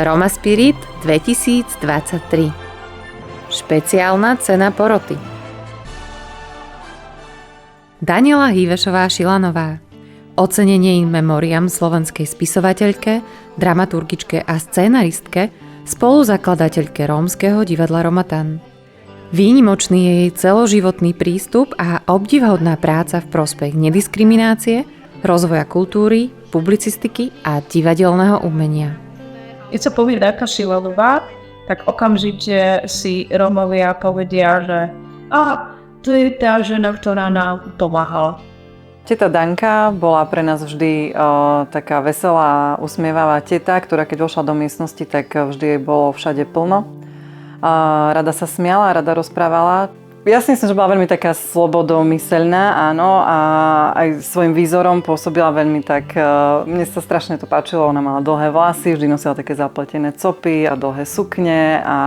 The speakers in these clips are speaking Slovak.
Roma Spirit 2023. Špeciálna cena poroty. Daniela Hývešová-Šilanová. Ocenenie in memoriam slovenskej spisovateľke, dramaturgičke a scénaristke, spoluzakladateľke Rómskeho divadla Romatan. Výnimočný je jej celoživotný prístup a obdivhodná práca v prospech nediskriminácie, rozvoja kultúry, publicistiky a divadelného umenia. Keď sa povie Danka Šilanová, tak okamžite si Rómovia povedia, že to je tá žena, ktorá nám pomáhala. Teta Danka bola pre nás vždy taká veselá, usmievavá teta, ktorá keď vošla do miestnosti, tak vždy jej bolo všade plno. Rada sa smiala, rada rozprávala. Ja si myslím, že bola veľmi taká slobodomyselná, áno, a aj svojim výzorom pôsobila veľmi tak, mne sa strašne to páčilo, ona mala dlhé vlasy, vždy nosila také zapletené copy a dlhé sukne a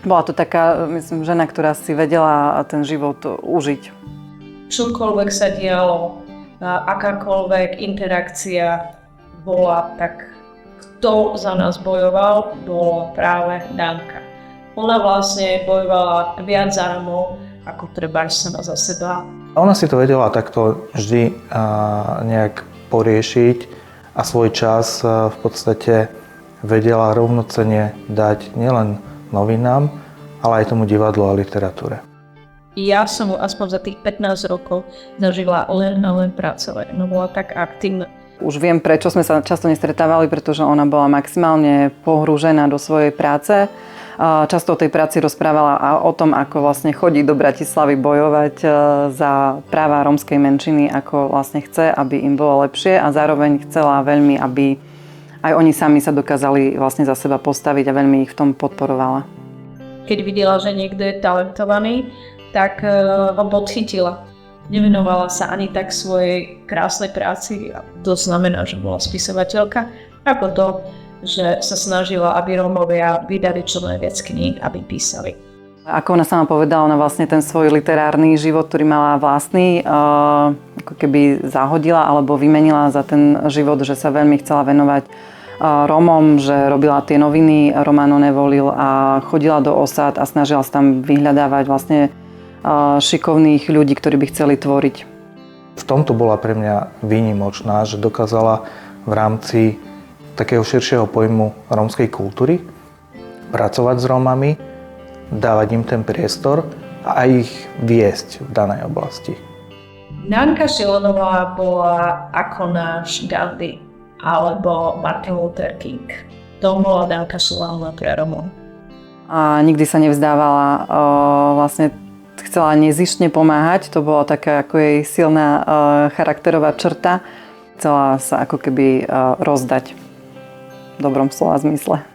bola to taká, myslím, žena, ktorá si vedela ten život užiť. Čokoľvek sa dialo, akákoľvek interakcia bola, tak kto za nás bojoval, bola práve Danka. Ona vlastne bojovala viac za Rómov, ako treba sama za seba. Ona si to vedela takto vždy nejak poriešiť a svoj čas v podstate vedela rovnocenne dať nielen novinám, ale aj tomu divadlu a literatúre. Ja som mu aspoň za tých 15 rokov zažila len pracovať. No bola tak aktívna. Už viem, prečo sme sa často nestretávali, pretože ona bola maximálne pohrúžená do svojej práce. Často o tej práci rozprávala a o tom, ako vlastne chodí do Bratislavy bojovať za práva rómskej menšiny, ako vlastne chce, aby im bolo lepšie a zároveň chcela veľmi, aby aj oni sami sa dokázali vlastne za seba postaviť a veľmi ich v tom podporovala. Keď videla, že niekto je talentovaný, tak ho podchytila. Nevenovala sa ani tak svojej krásnej práci, a to znamená, že bola spisovateľka, ako to, že sa snažila, aby Rómovia vydali čo najviac kníh, aby písali. Ako ona sama povedala, ona vlastne ten svoj literárny život, ktorý mala vlastný, ako keby zahodila alebo vymenila za ten život, že sa veľmi chcela venovať Rómom, že robila tie noviny Romano Nevolil a chodila do osád a snažila sa tam vyhľadávať vlastne šikovných ľudí, ktorí by chceli tvoriť. V tomto bola pre mňa výnimočná, že dokázala v rámci takého širšieho pojmu rómskej kultúry pracovať s Rómami, dávať im ten priestor a aj ich viesť v danej oblasti. Danka Šilanová bola ako náš Gandhi alebo Martin Luther King. To bola Danka Šilanová pre Rómov. A nikdy sa nevzdávala, vlastne chcela nezištne pomáhať, to bola taká ako jej silná charakterová črta. Chcela sa ako keby rozdať v dobrom slova zmysle.